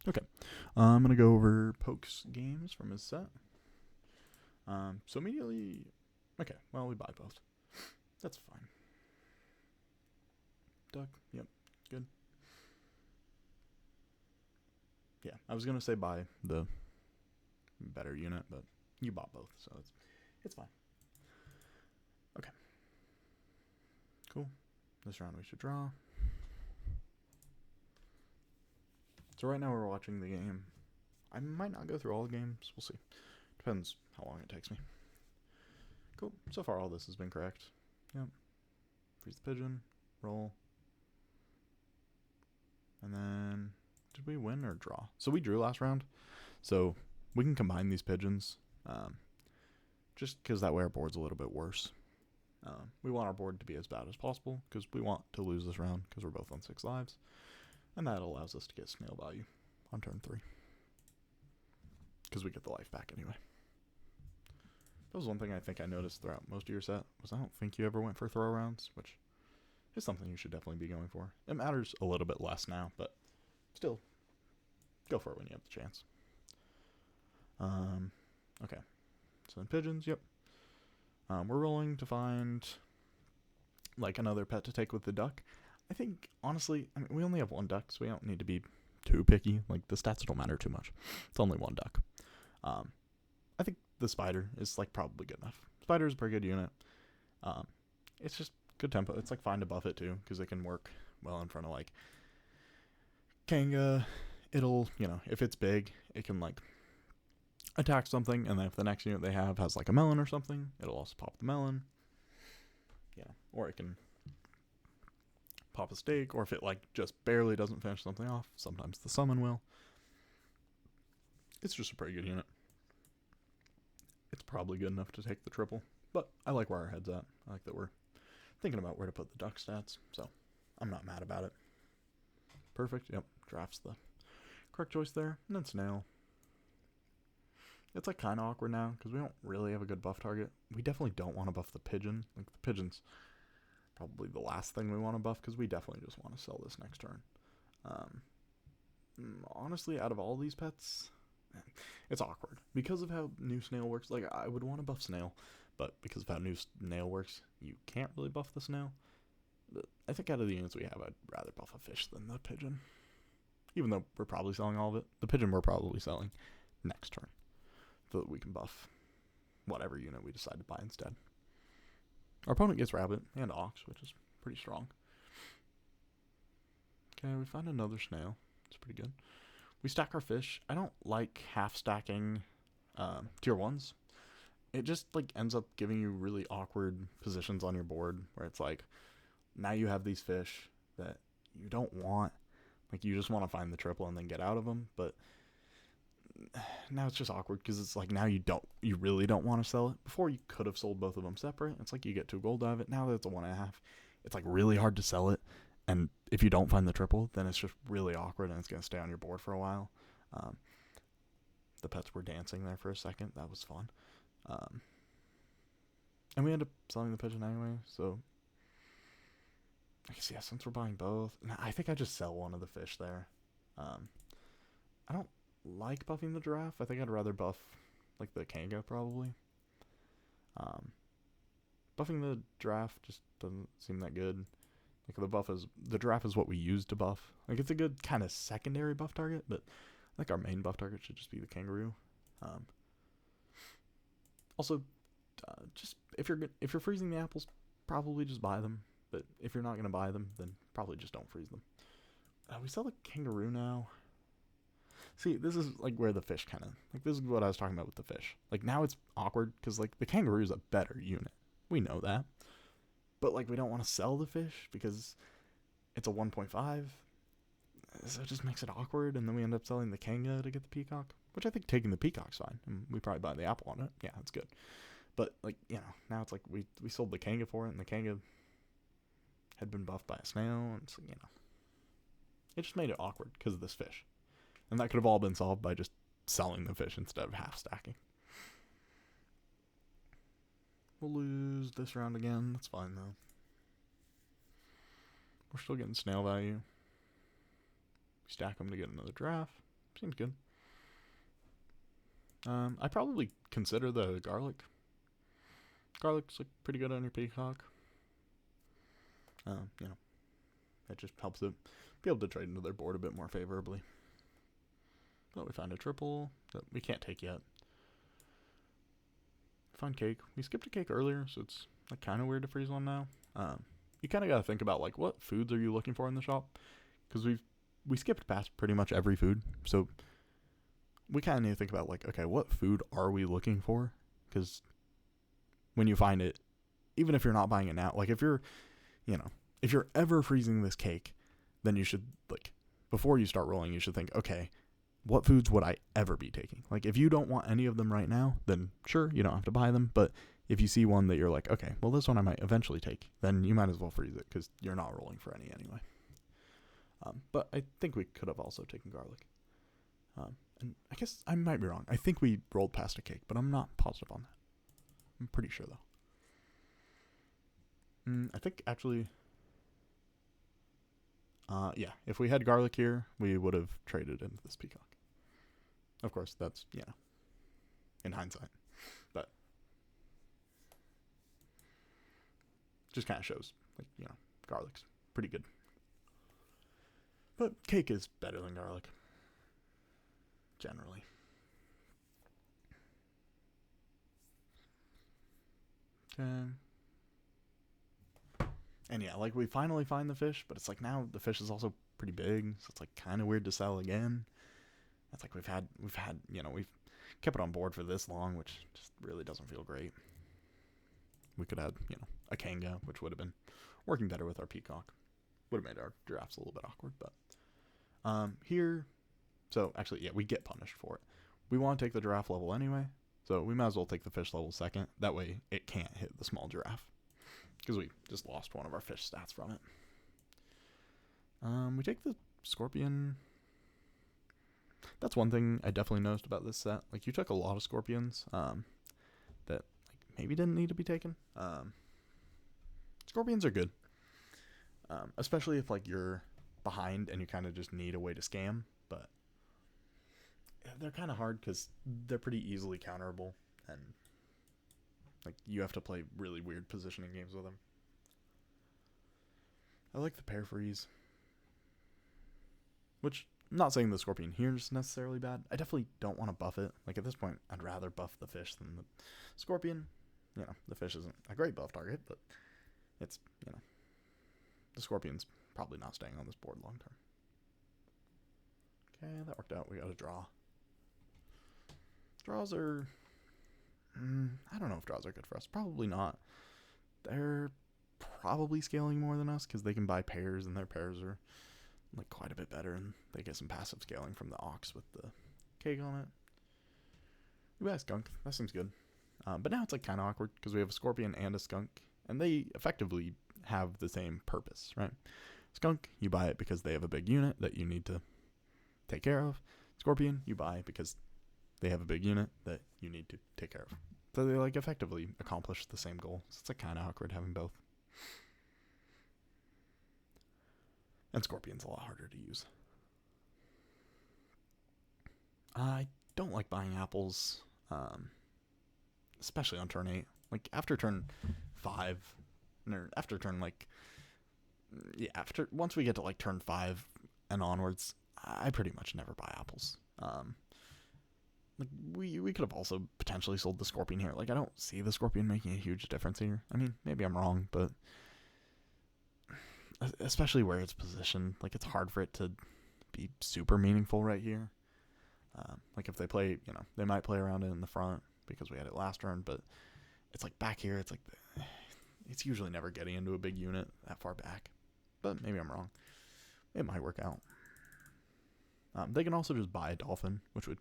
Okay. I'm going to go over Poke's games from his set. So immediately. Okay, well, we buy both. That's fine. Duck. Yep. Good. Yeah, I was going to say buy the better unit, but you bought both, so it's fine. Okay. Cool. This round we should draw. So right now we're watching the game. I might not go through all the games. We'll see. Depends how long it takes me. Cool. So far all this has been correct. Yep. Freeze the pigeon. Roll. And then did we win or draw? So we drew last round. So we can combine these pigeons. Just because that way our board's a little bit worse. We want our board to be as bad as possible because we want to lose this round because we're both on 6 lives. And that allows us to get snail value on turn 3. Because we get the life back anyway. That was one thing I think I noticed throughout most of your set, was I don't think you ever went for throw rounds, which is something you should definitely be going for. It matters a little bit less now, but still, go for it when you have the chance. Okay. So then pigeons, yep. We're rolling to find like another pet to take with the duck. I think, honestly, I mean, we only have 1 duck, so we don't need to be too picky. Like, the stats don't matter too much. It's only 1 duck. I think the spider is, like, probably good enough. Spider is a pretty good unit. It's just good tempo. It's, like, fine to buff it, too, because it can work well in front of, like, Kanga. It'll, if it's big, it can, like, attack something, and then if the next unit they have has, like, a melon or something, it'll also pop the melon. Yeah, or it can pop a stake, or if it like just barely doesn't finish something off, sometimes the summon will. It's just a pretty good unit. It's probably good enough to take the triple, but I like where our head's at. I like that we're thinking about where to put the duck stats, so I'm not mad about it. Perfect. Yep, drafts the correct choice there. And then snail. It's like kind of awkward now because we don't really have a good buff target. We definitely don't want to buff the pigeon. Like, the pigeon's probably the last thing we want to buff because we definitely just want to sell this next turn. Honestly, out of all these pets, it's awkward because of how new snail works. Like, I would want to buff snail, but because of how new snail works, you can't really buff the snail. But I think out of the units we have, I'd rather buff a fish than the pigeon. Even though we're probably selling all of it, the pigeon we're probably selling next turn, so that we can buff whatever unit we decide to buy instead. Our opponent gets rabbit and ox, which is pretty strong. Okay, we find another snail. It's pretty good. We stack our fish. I don't like half stacking tier 1s. It just like ends up giving you really awkward positions on your board where it's like, now you have these fish that you don't want. Like, you just want to find the triple and then get out of them, but now it's just awkward because it's like, now you really don't want to sell it. Before, you could have sold both of them separate. It's like you get 2 gold out of it. Now that it's a 1.5, it's like really hard to sell it. And if you don't find the triple, then it's just really awkward and it's going to stay on your board for a while. The pets were dancing there for a second. That was fun. And we end up selling the pigeon anyway, so I guess, yeah, since we're buying both, I think I just sell one of the fish there. I don't like buffing the giraffe. I think I'd rather buff like the Kanga probably. Buffing the giraffe just doesn't seem that good. Like, the giraffe is what we use to buff. Like, it's a good kind of secondary buff target, but I think our main buff target should just be the kangaroo. Also, just if you're freezing the apples, probably just buy them. But if you're not gonna buy them, then probably just don't freeze them. We sell the kangaroo now. See, this is like where the fish kind of like, this is what I was talking about with the fish. Like, now it's awkward because like the kangaroo is a better unit. We know that. But like, we don't want to sell the fish because it's a 1.5. So it just makes it awkward, and then we end up selling the Kanga to get the peacock, which I think taking the peacock's fine, and we probably buy the apple on it. Yeah, that's good. But like, now it's like we sold the Kanga for it, and the Kanga had been buffed by a snail, and so, it just made it awkward because of this fish, and that could have all been solved by just selling the fish instead of half stacking. We'll lose this round again. That's fine, though. We're still getting snail value. We stack them to get another giraffe. Seems good. I probably consider the garlic. Garlic's like pretty good on your peacock. You know, it just helps it be able to trade into their board a bit more favorably. But we found a triple that we can't take yet. Find cake. We skipped a cake earlier, so it's like kind of weird to freeze one now. You kind of got to think about like what foods are you looking for in the shop, because we skipped past pretty much every food, so we kind of need to think about like, okay, what food are we looking for? Because when you find it, even if you're not buying it now, like if you're ever freezing this cake, then you should, like, before you start rolling, you should think, okay, what foods would I ever be taking? Like, if you don't want any of them right now, then sure, you don't have to buy them. But if you see one that you're like, okay, well, this one I might eventually take, then you might as well freeze it because you're not rolling for any anyway. But I think we could have also taken garlic. And I guess I might be wrong. I think we rolled past a cake, but I'm not positive on that. I'm pretty sure, though. I think, actually, yeah, if we had garlic here, we would have traded into this peacock. Of course, that's, in hindsight. But just kind of shows, like, garlic's pretty good. But cake is better than garlic, generally. Okay. And yeah, like, we finally find the fish, but it's like now the fish is also pretty big, so it's like kind of weird to sell again. It's like we've kept it on board for this long, which just really doesn't feel great. We could have, a Kanga, which would have been working better with our peacock. Would have made our giraffes a little bit awkward, but here, so actually, yeah, we get punished for it. We want to take the giraffe level anyway, so we might as well take the fish level second. That way, it can't hit the small giraffe, because we just lost one of our fish stats from it. We take the scorpion. That's one thing I definitely noticed about this set. Like, you took a lot of scorpions that like maybe didn't need to be taken. Scorpions are good, especially if like you're behind and you kind of just need a way to scam. But they're kind of hard because they're pretty easily counterable, and like you have to play really weird positioning games with them. I like the pair freeze, which I'm not saying the scorpion here is necessarily bad. I definitely don't want to buff it. Like, at this point, I'd rather buff the fish than the scorpion. The fish isn't a great buff target, but it's, the scorpion's probably not staying on this board long term. Okay, that worked out. We got a draw. Draws are, I don't know if draws are good for us. Probably not. They're probably scaling more than us because they can buy pairs, and their pairs are like quite a bit better, and they get some passive scaling from the ox with the cake on it. We got a skunk. That seems good. But now it's like kind of awkward because we have a scorpion and a skunk, and they effectively have the same purpose, right? Skunk, you buy it because they have a big unit that you need to take care of. Scorpion, you buy because they have a big unit that you need to take care of. So they like effectively accomplish the same goal. So it's like kind of awkward having both. And Scorpion's a lot harder to use. I don't like buying apples, especially on turn 8. Like, after turn 5, or after turn, once we get to, like, turn 5 and onwards, I pretty much never buy apples. Like, we could have also potentially sold the Scorpion here. Like, I don't see the Scorpion making a huge difference here. I mean, maybe I'm wrong, but especially where it's positioned, like, it's hard for it to be super meaningful right here. Like, if they play, they might play around it in the front because we had it last turn, but it's like back here, it's like, it's usually never getting into a big unit that far back. But maybe I'm wrong. It might work out. They can also just buy a dolphin, which would,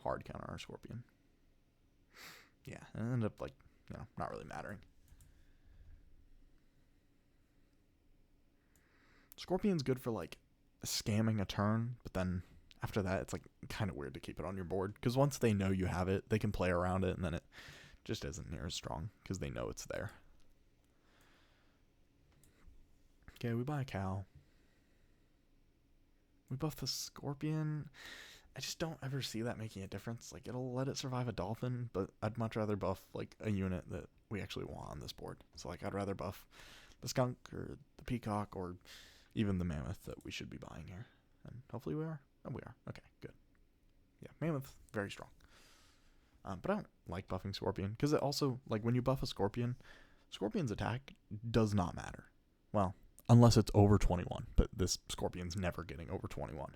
hard counter our Scorpion. Yeah, and it ended up, like, not really mattering. Scorpion's good for, like, scamming a turn, but then after that, it's, like, kind of weird to keep it on your board, because once they know you have it, they can play around it, and then it just isn't near as strong, because they know it's there. Okay, we buy a cow. We buff the Scorpion. I just don't ever see that making a difference. Like, it'll let it survive a dolphin, but I'd much rather buff, like, a unit that we actually want on this board. So, like, I'd rather buff the skunk or the peacock or even the mammoth that we should be buying here. And hopefully we are. Oh, we are. Okay, good. Yeah, mammoth, very strong. But I don't like buffing Scorpion, because it also, like, when you buff a Scorpion, Scorpion's attack does not matter. Well, unless it's over 21, but this Scorpion's never getting over 21.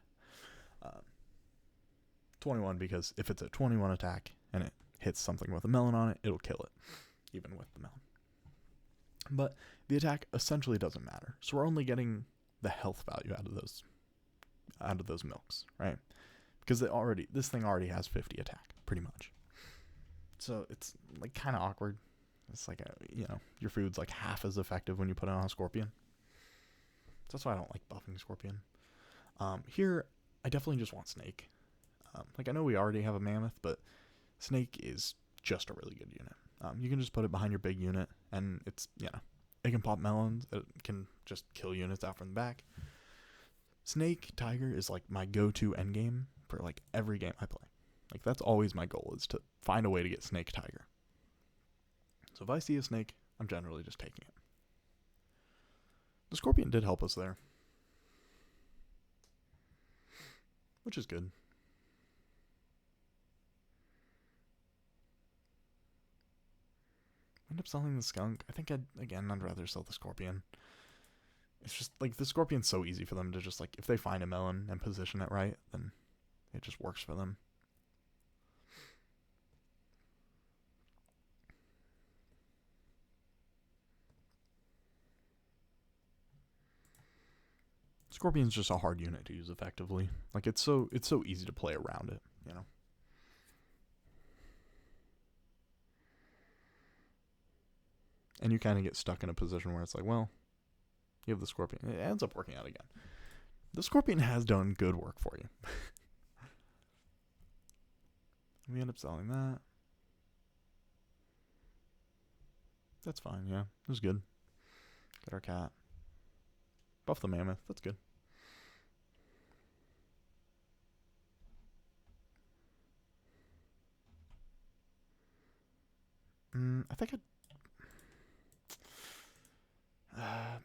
21 because if it's a 21 attack and it hits something with a melon on it, it'll kill it, even with the melon. But the attack essentially doesn't matter. So we're only getting the health value out of those milks, right? Because this thing already has 50 attack, pretty much. So it's like kind of awkward. It's like your food's like half as effective when you put it on a Scorpion. So that's why I don't like buffing Scorpion. Here, I definitely just want Snake. Like, I know we already have a mammoth, but Snake is just a really good unit. You can just put it behind your big unit, and it's, it can pop melons. It can just kill units out from the back. Snake Tiger is, like, my go-to endgame for, like, every game I play. Like, that's always my goal, is to find a way to get Snake Tiger. So if I see a snake, I'm generally just taking it. The Scorpion did help us there, which is good. End up selling the skunk. I think I'd rather sell the Scorpion. It's just, like, the Scorpion's so easy for them to just, like, if they find a melon and position it right, then it just works for them. Scorpion's just a hard unit to use effectively. Like, it's so easy to play around it, And you kind of get stuck in a position where it's like, well, you have the Scorpion. It ends up working out again. The Scorpion has done good work for you. We end up selling that. That's fine, yeah. It was good. Get our cat. Buff the mammoth. That's good. I think I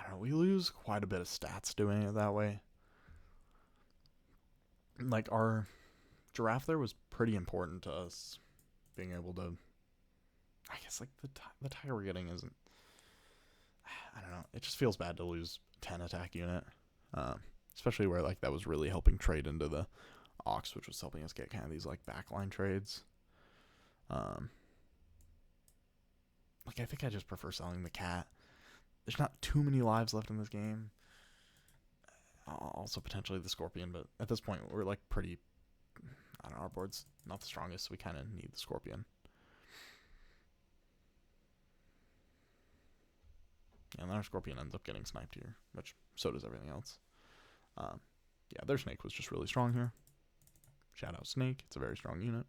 don't know. We lose quite a bit of stats doing it that way. Like, our giraffe there was pretty important to us being able to. I guess, like, the tiger we're getting isn't. I don't know. It just feels bad to lose 10 attack unit, especially where, like, that was really helping trade into the ox, which was helping us get kind of these, like, backline trades. Like, I think I just prefer selling the cat. There's not too many lives left in this game. Also, potentially the Scorpion, but at this point, we're, like, pretty. I don't know, our board's not the strongest, so we kind of need the Scorpion. And then our Scorpion ends up getting sniped here, which so does everything else. Yeah, their Snake was just really strong here. Shout out Snake. It's a very strong unit.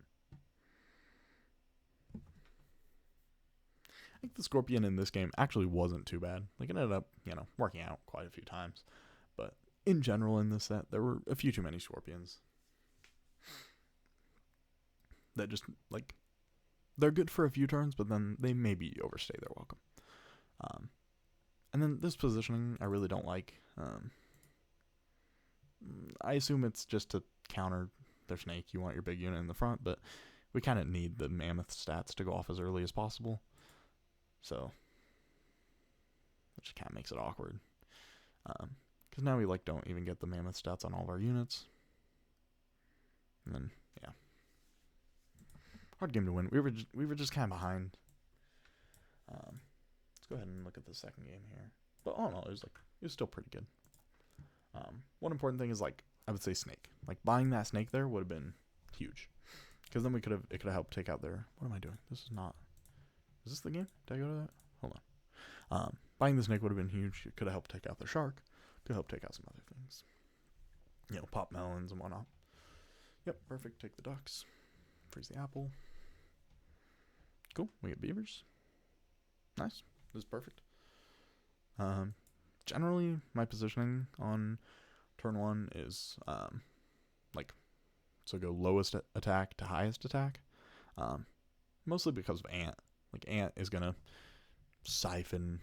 I think the Scorpion in this game actually wasn't too bad. Like, it ended up, working out quite a few times. But in general in this set, there were a few too many Scorpions. That just, like, they're good for a few turns, but then they maybe overstay their welcome. And then this positioning, I really don't like. I assume it's just to counter their Snake. You want your big unit in the front, but we kind of need the mammoth stats to go off as early as possible. So, it just kind of makes it awkward. Because now we, like, don't even get the mammoth stats on all of our units. And then, yeah. Hard game to win. We were just kind of behind. Let's go ahead and look at the second game here. But all in all, it was still pretty good. One important thing is, like, I would say Snake. Like, buying that Snake there would have been huge. Because then it could have helped take out their. What am I doing? This is not. Is this the game? Did I go to that? Hold on. Buying the Snake would have been huge. It could have helped take out their shark. Could help take out some other things. Pop melons and whatnot. Yep, perfect. Take the ducks. Freeze the apple. Cool. We get beavers. Nice. This is perfect. Generally, my positioning on turn one is, like, So go lowest attack to highest attack. Mostly because of Ant. Like, Ant is going to siphon,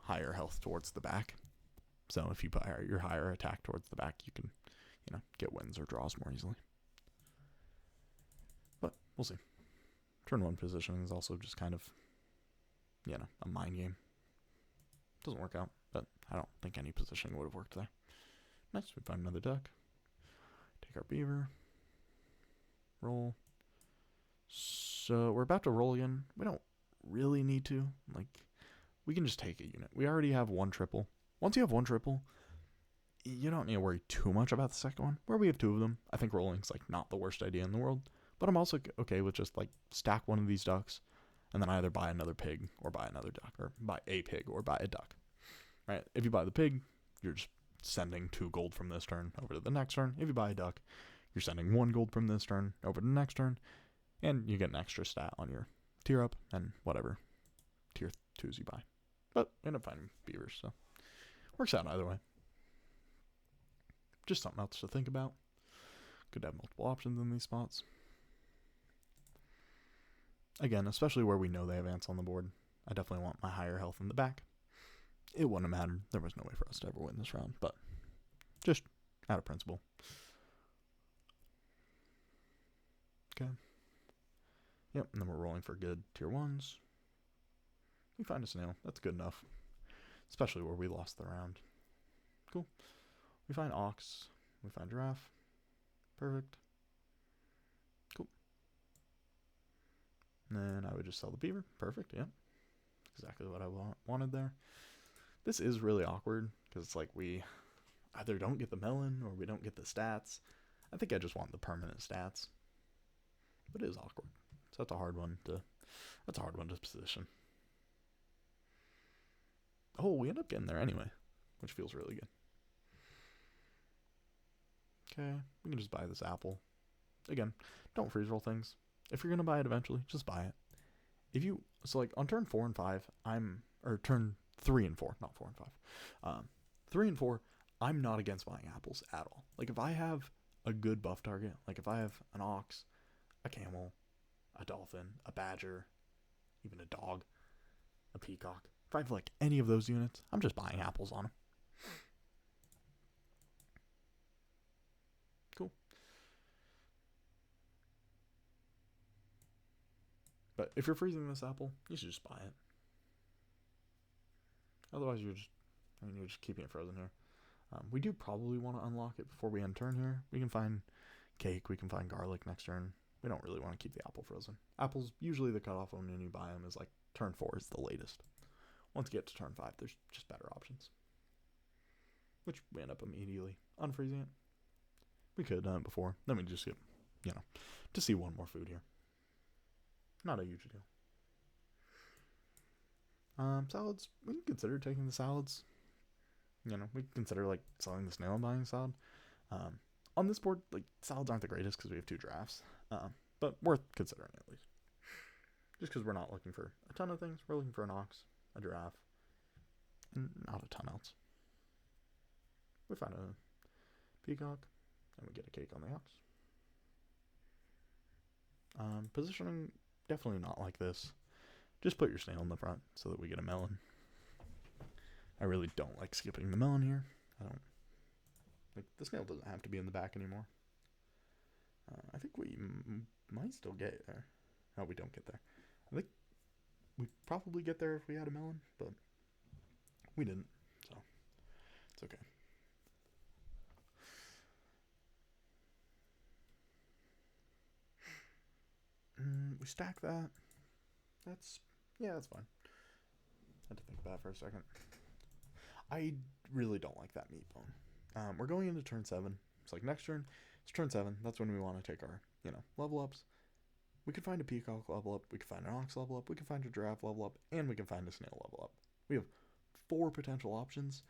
higher health towards the back. So if you put your higher attack towards the back, you can, get wins or draws more easily. But we'll see. Turn 1 positioning is also just kind of, a mind game. Doesn't work out, but I don't think any positioning would have worked there. Next, we find another duck. Take our beaver. Roll. So we're about to roll again. We don't really need to. We can just take a unit. We already have 1 triple. Once you have 1 triple, you don't need to worry too much about the second one. Where we have 2 of them, I think rolling's not the worst idea in the world. But I'm also okay with just stack one of these ducks, and then either buy another pig or buy another duck, or buy a pig or buy a duck. Right? If you buy the pig, you're just sending 2 gold from this turn over to the next turn. If you buy a duck, you're sending 1 gold from this turn over to the next turn, and you get an extra stat on your tier up and whatever tier 2s you buy. But end up finding beavers, so works out either way. Just something else to think about. Could have multiple options in these spots. Again, especially where we know they have ants on the board, I definitely want my higher health in the back. It wouldn't have mattered. There was no way for us to ever win this round, but just out of principle. Okay. Yep, and then we're rolling for good tier 1s. We find a snail. That's good enough. Especially where we lost the round. Cool. We find ox. We find giraffe. Perfect. Cool. And then I would just sell the beaver. Perfect, yeah. Exactly what I wanted there. This is really awkward, because it's we either don't get the melon or we don't get the stats. I think I just want the permanent stats. But it is awkward. So that's a hard one to position. Oh, we end up getting there anyway, which feels really good. Okay, we can just buy this apple. Again, don't freeze roll things. If you're going to buy it eventually, just buy it. On turn 4 and 5, turn 3 and 4, not 4 and 5. 3 and 4, I'm not against buying apples at all. If I have a good buff target, if I have an ox, a camel, a dolphin, a badger, even a dog, a peacock, if I have any of those units, I'm just buying apples on them. Cool. But if you're freezing this apple, you should just buy it. Otherwise, you're just keeping it frozen here. We do probably want to unlock it before we end turn here. We can find cake, we can find garlic next turn. We don't really want to keep the apple frozen. Apples, usually the cutoff when you buy them is turn 4 is the latest. Once you get to turn 5, there's just better options. Which we end up immediately unfreezing it. We could have done it before. Then we just get, to see 1 more food here. Not a huge deal. Salads, we can consider taking the salads. We can consider selling the snail and buying a salad. On this board, salads aren't the greatest because we have 2 drafts. But worth considering at least. Just because we're not looking for a ton of things. We're looking for an ox, a giraffe, and not a ton else. We find a peacock, and we get a cake on the ox. Positioning, definitely not like this. Just put your snail in the front so that we get a melon. I really don't like skipping the melon here. The snail doesn't have to be in the back anymore. I think we might still get there. No, we don't get there. I think we'd probably get there if we had a melon, but we didn't, so it's okay. We stack that. That's fine. I had to think about it for a second. I really don't like that meat bone. We're going into turn 7. It's next turn. It's turn 7. That's when we want to take our, level ups. We could find a peacock level up. We could find an ox level up. We can find a giraffe level up. And we can find a snail level up. We have 4 potential options.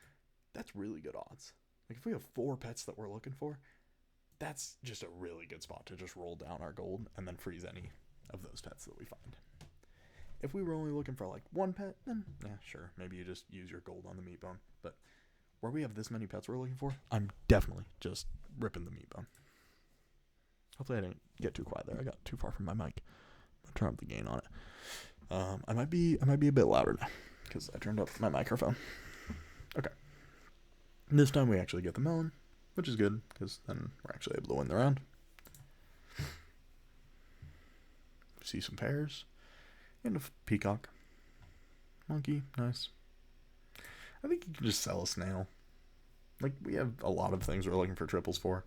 That's really good odds. If we have 4 pets that we're looking for, that's just a really good spot to just roll down our gold and then freeze any of those pets that we find. If we were only looking for 1 pet, then yeah, sure, maybe you just use your gold on the meat bone. But where we have this many pets we're looking for, I'm definitely just ripping the meat bone. Hopefully I didn't get too quiet there. I got too far from my mic. I'll turn up the gain on it. I might be a bit louder now because I turned up my microphone. Okay. This time we actually get the melon, which is good because then we're actually able to win the round. See some pears and a peacock. Monkey, nice. I think you can just sell a snail. Like, we have a lot of things we're looking for triples for.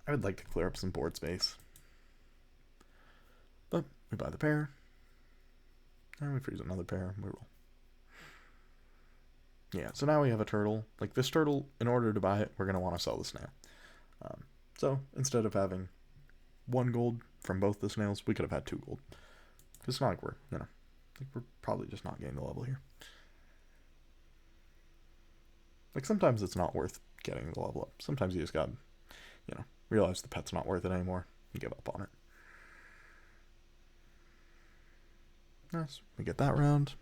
I would like to clear up some board space. But we buy the pear. And we freeze another pear and we roll. Yeah, so now we have a turtle. Like, this turtle, in order to buy it, we're going to want to sell the snail. So, instead of having 1 gold from both the snails, we could have had 2 gold. Because it's not like we're probably just not getting the level here. Like, sometimes it's not worth getting the level up. Sometimes you just gotta, realize the pet's not worth it anymore and give up on it. Nice. We get that round.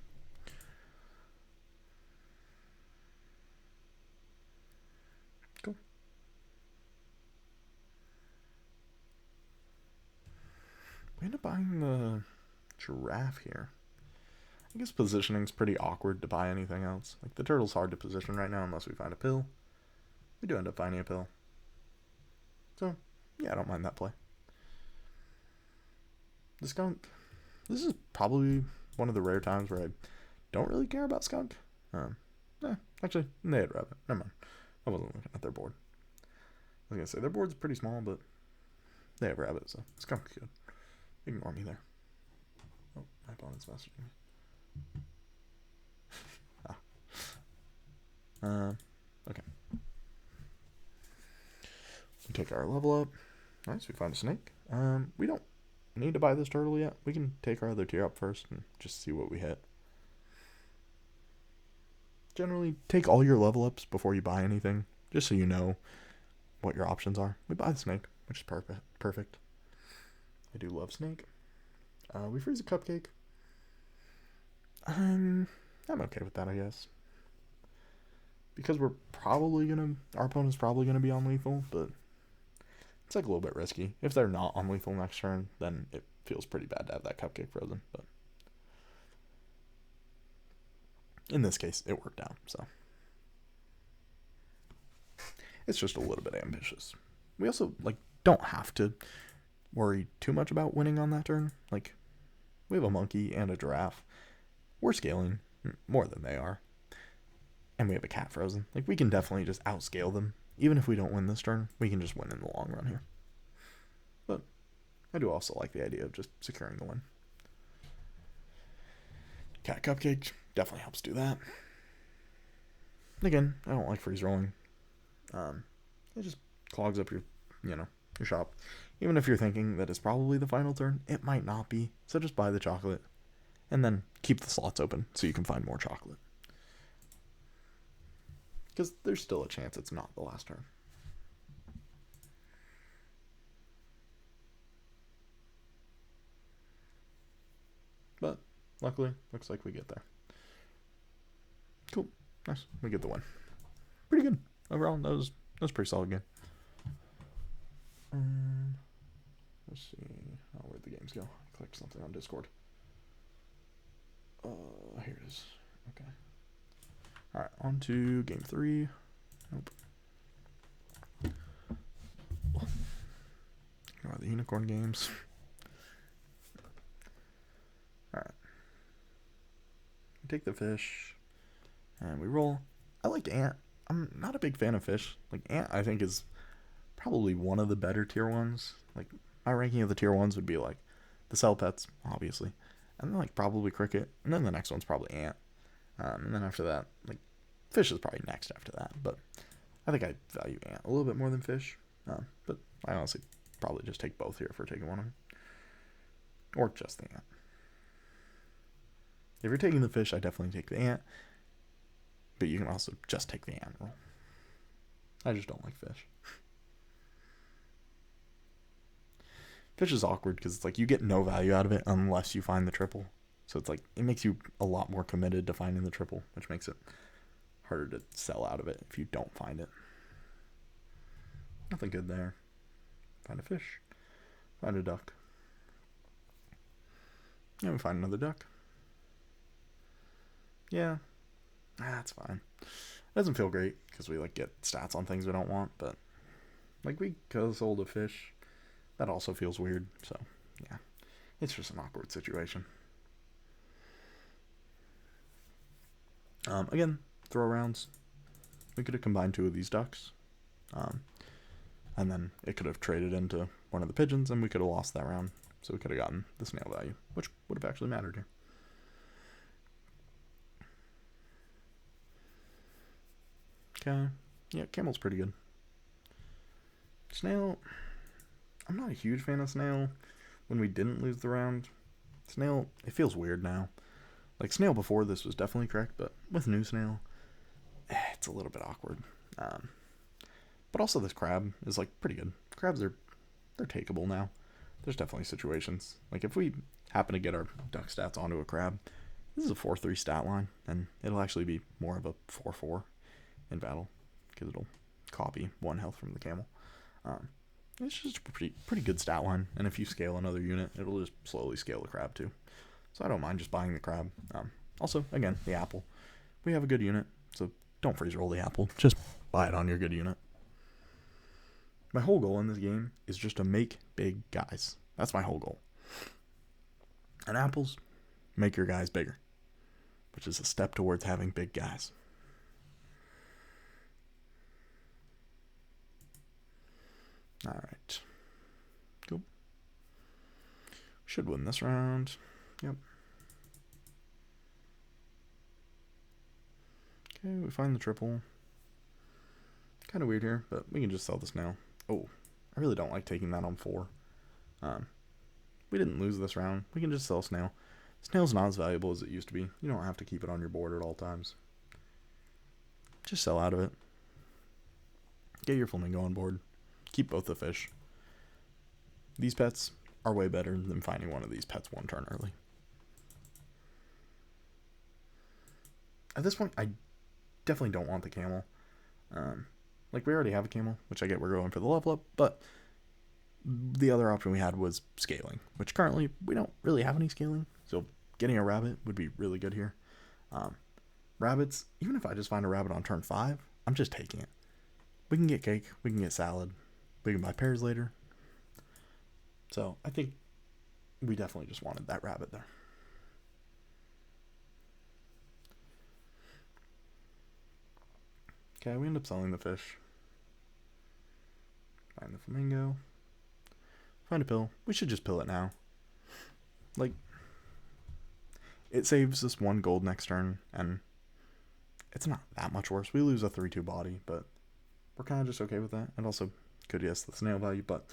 Cool. We end up buying the giraffe here. I guess positioning's pretty awkward to buy anything else. Like, the turtle's hard to position right now unless we find a pill. We do end up finding a pill. So, yeah, I don't mind that play. The skunk. This is probably one of the rare times where I don't really care about skunk. Actually, they had rabbit. Never mind. I wasn't looking at their board. I was going to say, their board's pretty small, but they have rabbit, so skunk's good. Ignore me there. Oh, my opponent's messaging me. Okay. We take our level up. Nice, we find a snake. We don't need to buy this turtle yet. We can take our other tier up first and just see what we hit. Generally, take all your level ups before you buy anything, just so you know what your options are. We buy the snake, which is perfect. I do love snake. We freeze a cupcake. I'm okay with that, I guess. Because our opponent's probably gonna be on lethal, but it's like a little bit risky. If they're not on lethal next turn, then it feels pretty bad to have that cupcake frozen. But in this case, it worked out, so it's just a little bit ambitious. We also don't have to worry too much about winning on that turn. Like, we have a monkey and a giraffe. We're scaling more than they are. And we have a cat frozen. Like, we can definitely just outscale them. Even if we don't win this turn, we can just win in the long run here. But I do also like the idea of just securing the win. Cat cupcake definitely helps do that. Again, I don't like freeze rolling. It just clogs up your shop. Even if you're thinking that it's probably the final turn, it might not be. So just buy the chocolate and then keep the slots open so you can find more chocolate. Because there's still a chance it's not the last turn. But luckily, looks like we get there. Cool. Nice. We get the win. Pretty good. Overall, that was pretty solid game. Let's see. Oh, where'd the games go? I clicked something on Discord. Here it is. Okay. Alright, on to game 3. Nope. Ignore the unicorn games. Alright. We take the fish. And we roll. I like ant. I'm not a big fan of fish. Like, ant, I think, is probably one of the better tier 1s. Like, my ranking of the tier 1s would be, like, the cell pets, obviously. And then, probably cricket. And then the next one's probably ant. And then after that, fish is probably next after that. But I think I value ant a little bit more than fish. But I honestly probably just take both here if we're taking one of them. Or just the ant. If you're taking the fish, I definitely take the ant. But you can also just take the ant roll. I just don't like fish. Fish is awkward because it's you get no value out of it unless you find the triple. So it's it makes you a lot more committed to finding the triple, which makes it harder to sell out of it if you don't find it. Nothing good there. Find a fish. Find a duck. Yeah, we find another duck. Yeah. That's fine. It doesn't feel great because we like get stats on things we don't want, but like we could have sold a fish. That also feels weird, so yeah. It's just an awkward situation. Again, throw rounds. We could have combined 2 of these ducks. And then it could have traded into one of the pigeons, and we could have lost that round. So we could have gotten the snail value, which would have actually mattered here. Okay. Yeah, camel's pretty good. Snail, I'm not a huge fan of snail. When we didn't lose the round, snail, it feels weird now. Like, snail before this was definitely correct, but with new snail, it's a little bit awkward. But also this crab is, like, pretty good. Crabs they're takeable now. There's definitely situations. Like, if we happen to get our duck stats onto a crab, this is a 4-3 stat line, and it'll actually be more of a 4-4 in battle, because it'll copy 1 health from the camel. It's just a pretty good stat line, and if you scale another unit, it'll just slowly scale the crab too. So I don't mind just buying the crab. Also, again, the apple. We have a good unit, so don't freeze roll the apple. Just buy it on your good unit. My whole goal in this game is just to make big guys. That's my whole goal. And apples make your guys bigger, which is a step towards having big guys. All right. Cool. Should win this round. Yep. Okay, we find the triple. Kind of weird here, but we can just sell this now. Oh, I really don't like taking that on 4. We didn't lose this round. We can just sell snail. Snail's not as valuable as it used to be. You don't have to keep it on your board at all times. Just sell out of it. Get your flamingo on board. Keep both the fish. These pets are way better than finding one of these pets 1 turn early. At this point, I definitely don't want the camel. Like, we already have a camel, which I get we're going for the level up, but the other option we had was scaling, which currently we don't really have any scaling, so getting a rabbit would be really good here. Rabbits, even if I just find a rabbit on turn 5, I'm just taking it. We can get cake, we can get salad, we can buy pears later. So I think we definitely just wanted that rabbit there. Okay, we end up selling the fish. Find the flamingo. Find a pill. We should just pill it now. Like, it saves us 1 gold next turn, and it's not that much worse. We lose a 3-2 body, but we're kind of just okay with that. And also could guess the snail value, but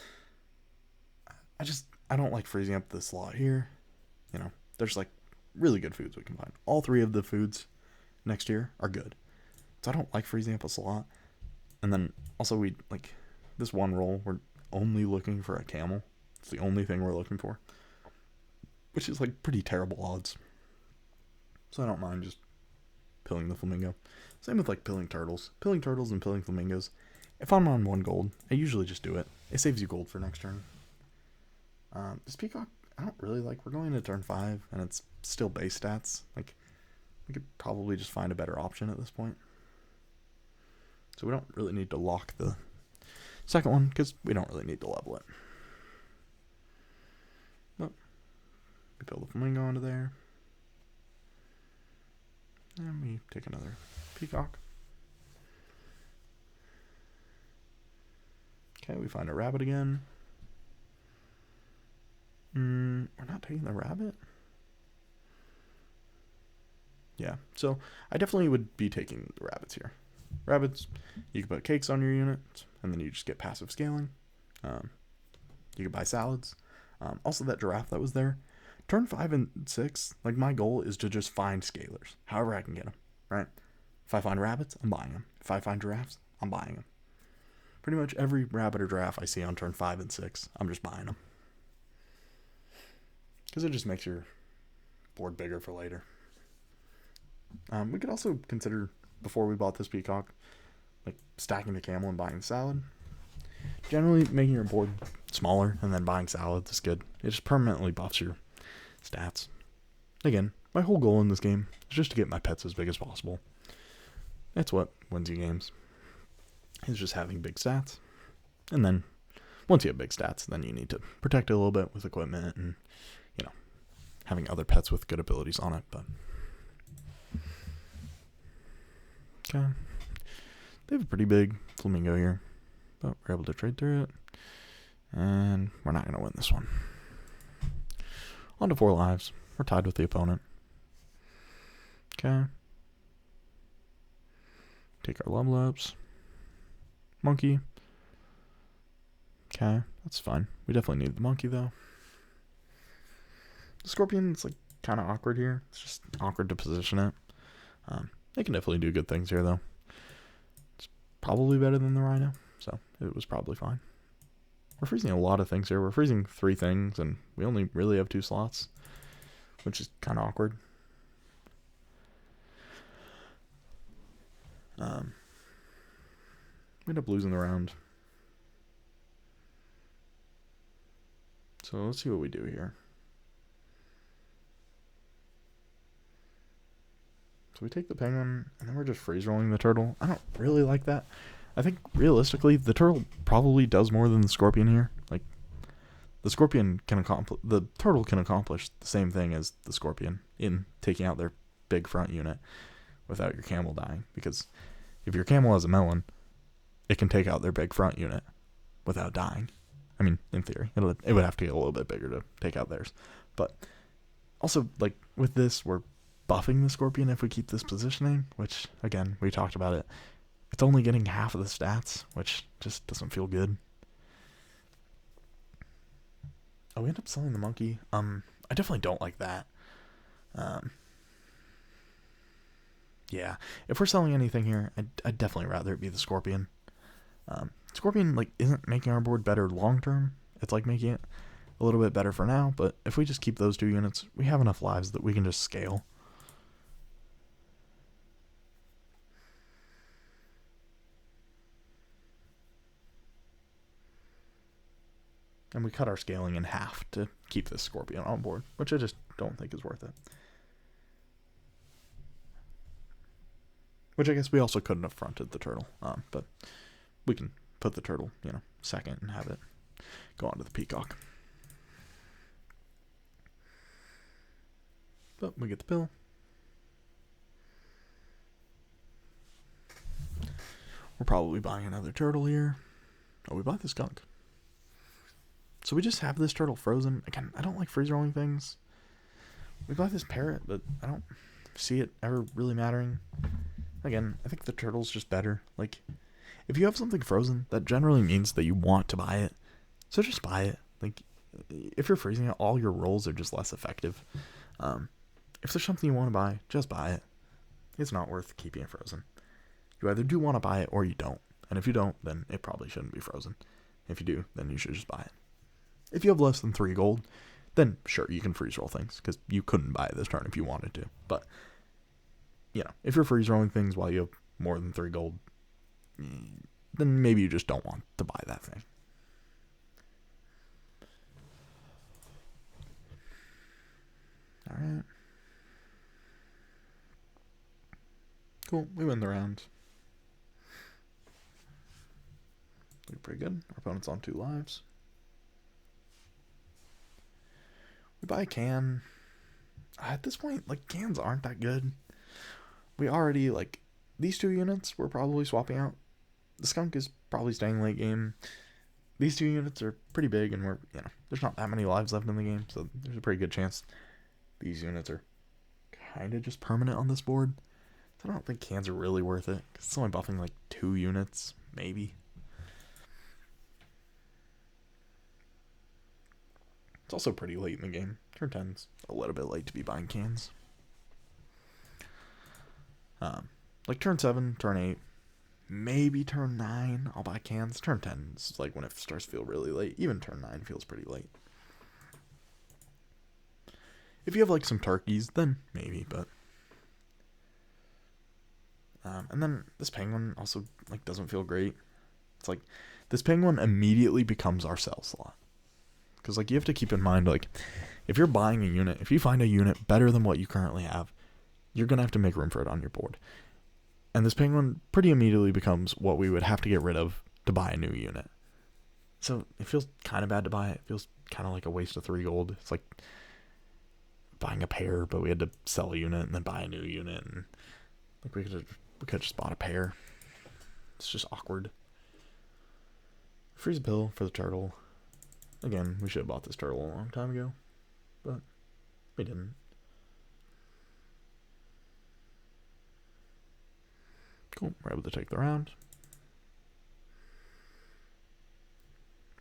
I don't like freezing up the slot here. You know, there's like really good foods we can find. All 3 of the foods next year are good. So I don't like freezing up a slot. And then also we like this 1 roll, we're only looking for a camel. It's the only thing we're looking for, which is like pretty terrible odds. So I don't mind just pilling the flamingo. Same with like pilling turtles. Pilling turtles and pilling flamingos. If I'm on 1 gold, I usually just do it. It saves you gold for next turn. This peacock, I don't really like. We're going to turn 5, and it's still base stats. Like, we could probably just find a better option at this point. So we don't really need to lock the second one, because we don't really need to level it. But we build the flamingo onto there. And we take another peacock. Okay, we find a rabbit again. We're not taking the rabbit? Yeah, so I definitely would be taking the rabbits here. Rabbits, you can put cakes on your unit, and then you just get passive scaling. You can buy salads. Also, that giraffe that was there. Turn 5 and 6, like, my goal is to just find scalers, however I can get them, right? If I find rabbits, I'm buying them. If I find giraffes, I'm buying them. Pretty much every rabbit or giraffe I see on turn 5 and 6, I'm just buying them. Because it just makes your board bigger for later. We could also consider, before we bought this peacock, like stacking the camel and buying the salad. Generally, making your board smaller and then buying salads is good. It just permanently buffs your stats. Again, my whole goal in this game is just to get my pets as big as possible. That's what wins you games. Is just having big stats. And then, once you have big stats, then you need to protect it a little bit with equipment and, having other pets with good abilities on it. But okay. They have a pretty big flamingo here, but we're able to trade through it. And we're not going to win this one. On to 4 lives. We're tied with the opponent. Okay. Take our level ups. Monkey. Okay, that's fine. We definitely need the monkey, though. The scorpion is, kind of awkward here. It's just awkward to position it. They can definitely do good things here, though. It's probably better than the rhino, so it was probably fine. We're freezing a lot of things here. We're freezing 3 things, and we only really have 2 slots, which is kind of awkward. We end up losing the round. So let's see what we do here. So we take the penguin, and then we're just freeze rolling the turtle. I don't really like that. I think realistically, the turtle probably does more than the scorpion here. The scorpion can the turtle can accomplish the same thing as the scorpion in taking out their big front unit without your camel dying. Because if your camel has a melon, it can take out their big front unit without dying. I mean, in theory, it would have to get a little bit bigger to take out theirs. But also, with this, we're buffing the scorpion if we keep this positioning, which, again, we talked about it. It's only getting half of the stats, which just doesn't feel good. Oh, we end up selling the monkey. I definitely don't like that. Yeah, if we're selling anything here, I'd definitely rather it be the scorpion. Scorpion, isn't making our board better long-term. It's, making it a little bit better for now, but if we just keep those 2 units, we have enough lives that we can just scale. And we cut our scaling in half to keep this scorpion on board, which I just don't think is worth it. Which I guess we also couldn't have fronted the turtle, but we can put the turtle, second and have it go on to the peacock. But we get the pill. We're probably buying another turtle here. Oh, we buy the skunk. So we just have this turtle frozen. Again, I don't like freeze rolling things. We buy this parrot, but I don't see it ever really mattering. Again, I think the turtle's just better. If you have something frozen, that generally means that you want to buy it. So just buy it. If you're freezing it, all your rolls are just less effective. If there's something you want to buy, just buy it. It's not worth keeping it frozen. You either do want to buy it or you don't. And if you don't, then it probably shouldn't be frozen. If you do, then you should just buy it. If you have less than 3 gold, then sure, you can freeze roll things, because you couldn't buy it this turn if you wanted to. But, if you're freeze rolling things while you have more than 3 gold, then maybe you just don't want to buy that thing. Alright. Cool, we win the round. Looking pretty good. Our opponent's on 2 lives. We buy a can. At this point, cans aren't that good. We already, these 2 units we're probably swapping out. The skunk is probably staying late game. These 2 units are pretty big, and there's not that many lives left in the game, so there's a pretty good chance these units are kind of just permanent on this board. So I don't think cans are really worth it, because it's only buffing 2 units, maybe. It's also pretty late in the game. Turn 10's a little bit late to be buying cans. Turn 7, turn 8, maybe turn 9, I'll buy cans. Turn 10 is when it starts to feel really late. Even turn 9 feels pretty late. If you have some turkeys, then maybe, but... and then this penguin also doesn't feel great. It's this penguin immediately becomes our sell slot. Because, like, you have to keep in mind, like, if you're buying a unit, if you find a unit better than what you currently have, you're going to have to make room for it on your board. And this penguin pretty immediately becomes what we would have to get rid of to buy a new unit. So it feels kind of bad to buy it. It feels kind of like a waste of 3 gold. It's like buying a pair, but we had to sell a unit and then buy a new unit. And like we could have just bought a pair. It's just awkward. Freeze bill for the turtle. Again, we should have bought this turtle a long time ago, but we didn't. Cool, we're able to take the round.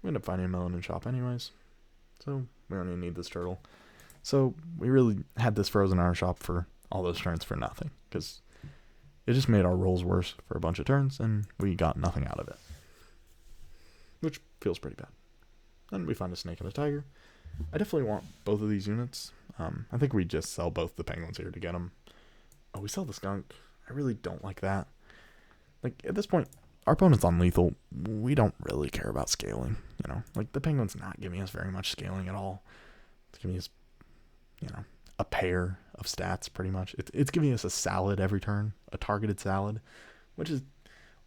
We end up finding a melanin shop anyways, so we don't even need this turtle. So we really had this frozen in our shop for all those turns for nothing, because it just made our rolls worse for a bunch of turns, and we got nothing out of it. Which feels pretty bad. And we find a snake and a tiger. I definitely want both of these units. I think we just sell both the penguins here to get them. Oh, we sell the skunk. I really don't like that. Like, at this point, our opponent's on lethal. We don't really care about scaling, you know? Like, the penguin's not giving us very much scaling at all. It's giving us, you know, a pair of stats, pretty much. It's giving us a salad every turn, a targeted salad, which is,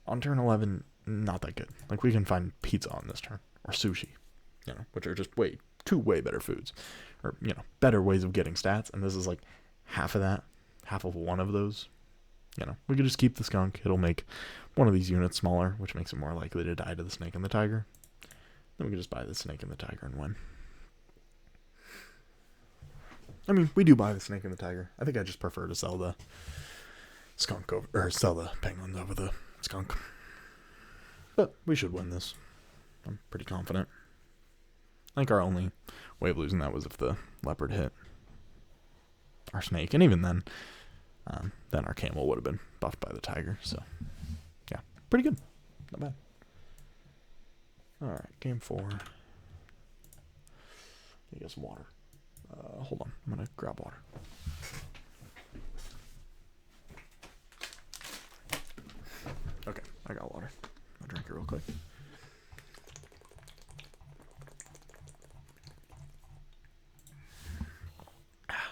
on turn 11, not that good. Like, we can find pizza on this turn, or sushi, you know, which are just two way better foods, or, you know, better ways of getting stats, and this is like half of that, half of one of those. You know, we could just keep the skunk. It'll make one of these units smaller, which makes it more likely to die to the snake and the tiger. Then we could just buy the snake and the tiger and win. I mean, we do buy the snake and the tiger. I think I just prefer to sell the skunk over, or sell the penguins over the skunk. But we should win this. I'm pretty confident. I think our only way of losing that was if the leopard hit our snake, and even then our camel would have been buffed by the tiger. So, yeah, pretty good. Not bad. All right, game 4. I get some water. Hold on, I'm gonna grab water. Okay, I got water. I'll drink it real quick.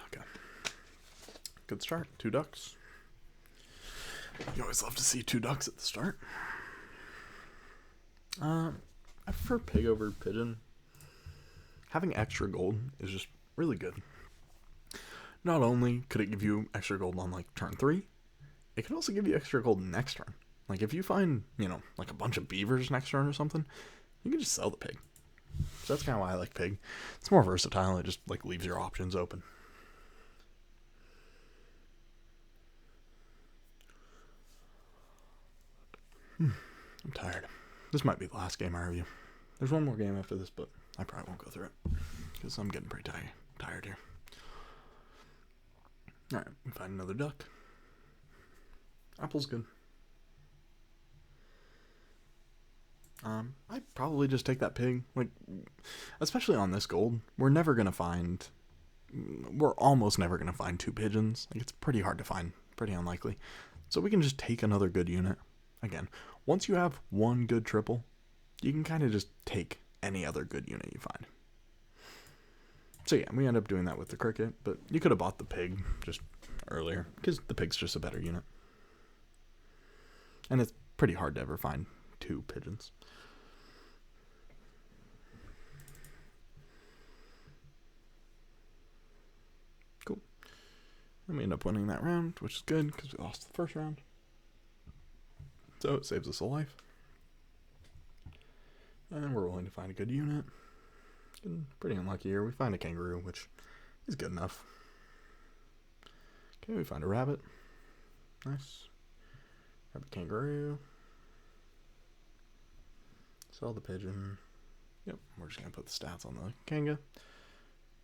Okay. Good start. 2 ducks. You always love to see 2 ducks at the start. I prefer pig over pigeon. Having extra gold is just really good. Not only could it give you extra gold on like turn 3, it could also give you extra gold next turn. Like if you find, you know, like a bunch of beavers next turn or something, you can just sell the pig. So that's kind of why I like pig. It's more versatile. It just like leaves your options open. I'm tired. This might be the last game I review. There's one more game after this, but I probably won't go through it because I'm getting pretty tired here. Alright, we find another duck. Apple's good. I'd probably just take that pig. Like, especially on this gold, we're almost never gonna find 2 pigeons. Like, it's pretty hard to find, pretty unlikely. So we can just take another good unit. Again, once you have one good triple, you can kind of just take any other good unit you find. So yeah, we end up doing that with the cricket, but you could have bought the pig just earlier, because the pig's just a better unit. And it's pretty hard to ever find 2 pigeons. Cool. And we end up winning that round, which is good, because we lost the first round. So it saves us a life. And we're willing to find a good unit. Getting pretty unlucky here. We find a kangaroo, which is good enough. Okay, we find a rabbit. Nice. Rabbit, kangaroo. Sell the pigeon. Yep, we're just going to put the stats on the kanga.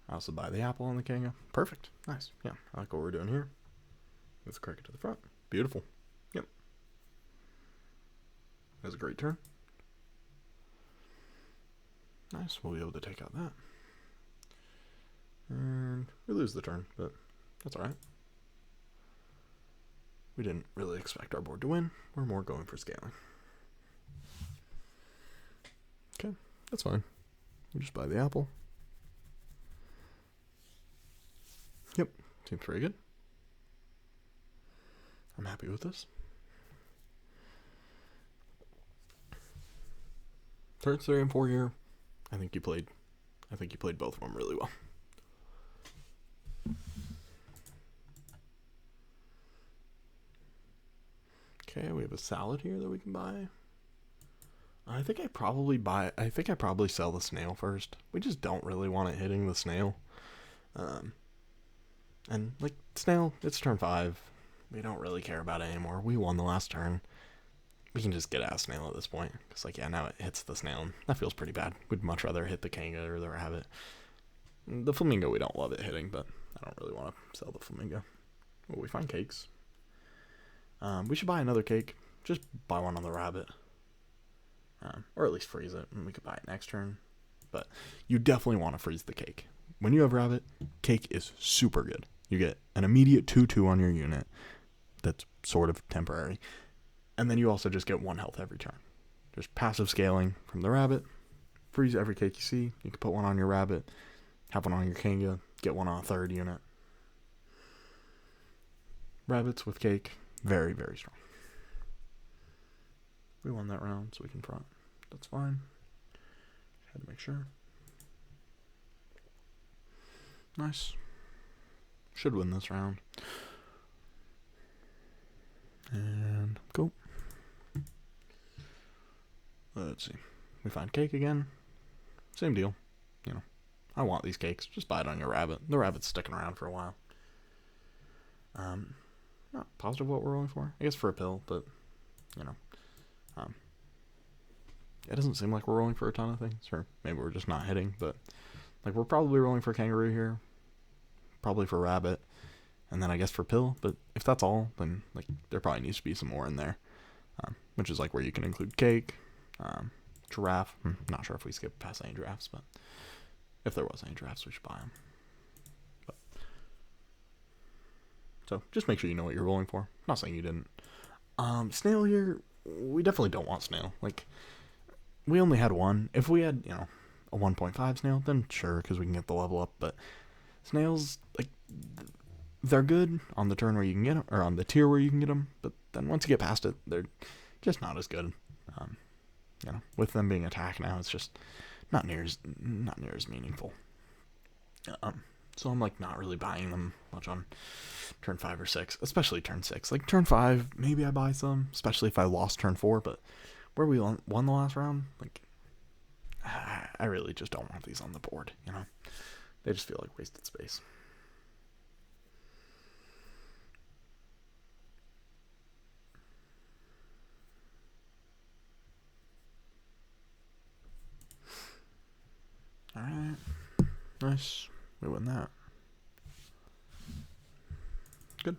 I also buy the apple on the kanga. Perfect. Nice. Yeah, I like what we're doing here. Move the cricket to the front. Beautiful. Yep. That was a great turn. Nice, we'll be able to take out that. And we lose the turn, but that's alright. We didn't really expect our board to win. We're more going for scaling. That's fine. We just buy the apple. Yep, seems pretty good. I'm happy with this. Turns 3 and 4 here. I think you played both of them really well. Okay, we have a salad here that we can buy. I think I probably sell the snail first. We just don't really want it hitting the snail. And like snail, it's turn 5. We don't really care about it anymore. We won the last turn. We can just get out of snail at this point. Because like, yeah, now it hits the snail. And that feels pretty bad. We'd much rather hit the kanga or the rabbit. The flamingo, we don't love it hitting, but I don't really want to sell the flamingo. Oh, we find cakes. We should buy another cake. Just buy one on the rabbit. Or at least freeze it, and we could buy it next turn. But you definitely want to freeze the cake. When you have rabbit, cake is super good. You get an immediate 2/2 on your unit. That's sort of temporary. And then you also just get 1 health every turn. There's passive scaling from the rabbit. Freeze every cake you see. You can put one on your rabbit, have one on your kanga, get one on a 3rd unit. Rabbits with cake, very, very strong. We won that round, so we can front. That's fine. Had to make sure. Nice. Should win this round. And go. Let's see. We find cake again. Same deal. You know, I want these cakes. Just buy it on your rabbit. The rabbit's sticking around for a while. Not positive what we're rolling for. I guess for a pill, but you know, it doesn't seem like we're rolling for a ton of things, or maybe we're just not hitting. But like, we're probably rolling for kangaroo here, probably for rabbit, and then I guess for pill. But if that's all, then like there probably needs to be some more in there, which is like where you can include cake, giraffe. Not sure if we skip past any giraffes, but if there was any giraffes, we should buy them. So just make sure you know what you're rolling for. I'm not saying you didn't. Snail here, we definitely don't want snail. Like, we only had one. If we had, a 1.5 snail, then sure, because we can get the level up. But snails, like, they're good on the turn where you can get them, or on the tier where you can get them. But then once you get past it, they're just not as good. With them being attack now, it's just not near as meaningful. So I'm like not really buying them much on turn 5 or 6, especially turn 6. Like turn 5, maybe I buy some, especially if I lost turn 4. But where we won the last round, like I really just don't want these on the board. They just feel like wasted space. All right, nice. We win that. Good.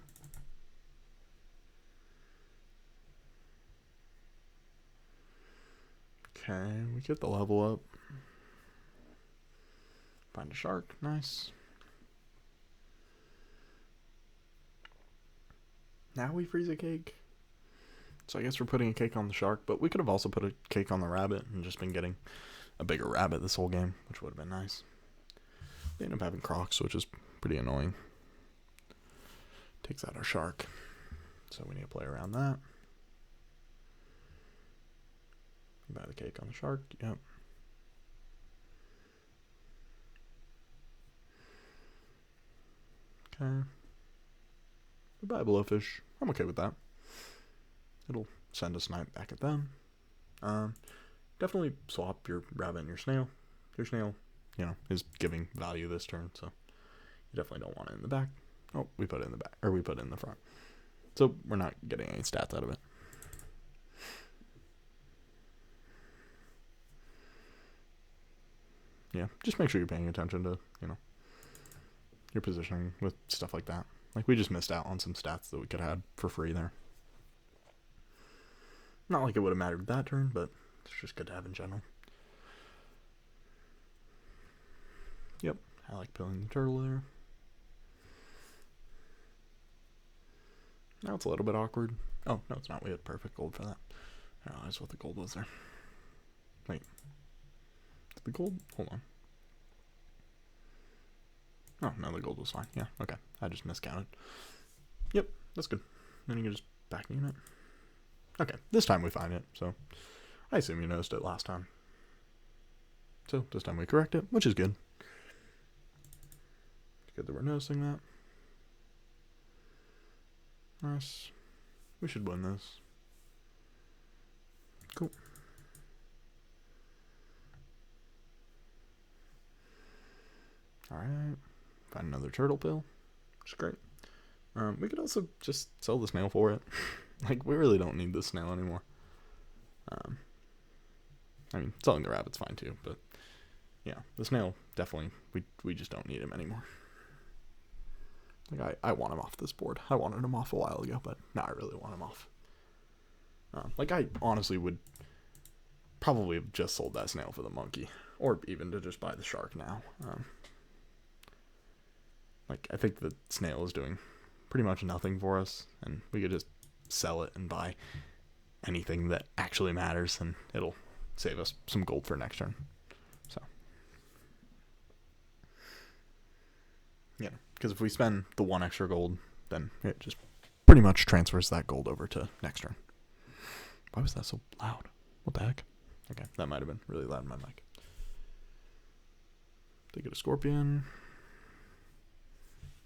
Okay, we get the level up. Find a shark. Nice. Now we freeze a cake. So I guess we're putting a cake on the shark, but we could have also put a cake on the rabbit and just been getting a bigger rabbit this whole game, which would have been nice. They end up having crocs, which is pretty annoying. Takes out our shark. So we need to play around that. Buy the cake on the shark. Yep. Okay. We buy a blowfish. I'm okay with that. It'll send a snipe back at them. Definitely swap your rabbit and your snail. Your snail, is giving value this turn, so you definitely don't want it in the back. Oh, we put it in the back, or we put it in the front. So we're not getting any stats out of it. Yeah, just make sure you're paying attention to, your positioning with stuff like that. Like, we just missed out on some stats that we could have had for free there. Not like it would have mattered that turn, but it's just good to have in general. Yep, I like pilling the turtle there. Now it's a little bit awkward. Oh, no, it's not. We had perfect gold for that. I realized what the gold was there. Wait. the gold. Hold on. Oh, no, the gold was fine. Yeah, okay. I just miscounted. Yep, that's good. Then you can just back unit. Okay, this time we find it, so I assume you noticed it last time. So this time we correct it, which is good. It's good that we're noticing that. Nice. We should win this. Cool. Alright. Find another turtle pill, which is great. We could also just sell the snail for it. Like, we really don't need this snail anymore. I mean, selling the rabbit's fine too, but yeah, the snail, definitely, we just don't need him anymore. Like, I want him off this board. I wanted him off a while ago, but now I really want him off. Like, I honestly would probably have just sold that snail for the monkey, or even to just buy the shark now. Like, I think the snail is doing pretty much nothing for us, and we could just sell it and buy anything that actually matters, and it'll save us some gold for next turn. So, yeah, because if we spend the 1 extra gold, then it just pretty much transfers that gold over to next turn. Why was that so loud? What the heck? Okay, that might have been really loud in my mic. They get a scorpion.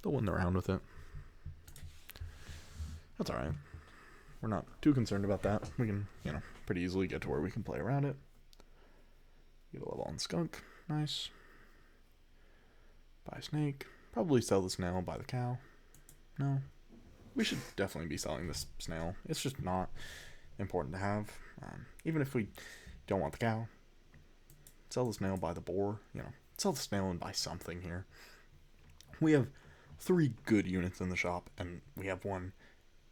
They'll win the round with it. That's alright. We're not too concerned about that. We can, pretty easily get to where we can play around it. Get a level on skunk. Nice. Buy a snake. Probably sell the snail, buy the cow. No. We should definitely be selling this snail. It's just not important to have. Even if we don't want the cow. Sell the snail, buy the boar. Sell the snail and buy something here. We have 3 good units in the shop, and we have 1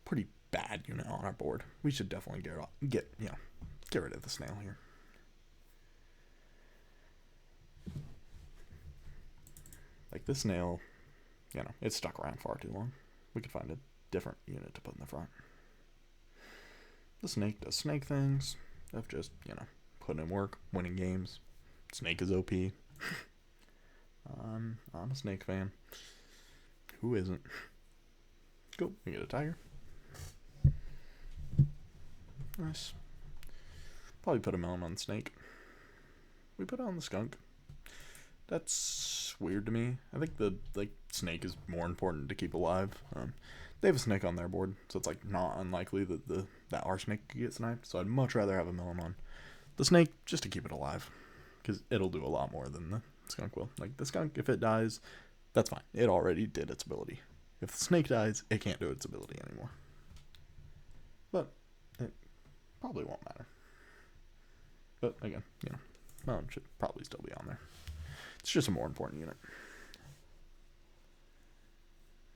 pretty bad unit on our board. We should definitely get rid of the snail here. Like, this snail, it's stuck around far too long. We could find a different unit to put in the front. The snake does snake things of just, putting in work, winning games. Snake is OP. I'm a snake fan. Who isn't? Cool. We get a tiger. Nice. Probably put a melon on the snake. We put it on the skunk. That's weird to me. I think the snake is more important to keep alive. They have a snake on their board, so it's not unlikely that our snake could get sniped. So I'd much rather have a melon on the snake just to keep it alive, because it'll do a lot more than the skunk will. Like, the skunk, if it dies, that's fine. It already did its ability. If the snake dies, it can't do its ability anymore. But it probably won't matter. But again, melon should probably still be on there. It's just a more important unit.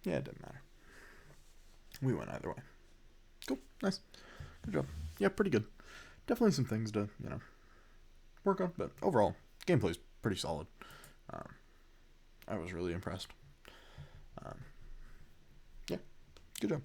Yeah, it didn't matter. We went either way. Cool. Nice. Good job. Yeah, pretty good. Definitely some things to, work on, but overall, gameplay's pretty solid. I was really impressed. Yeah, good job.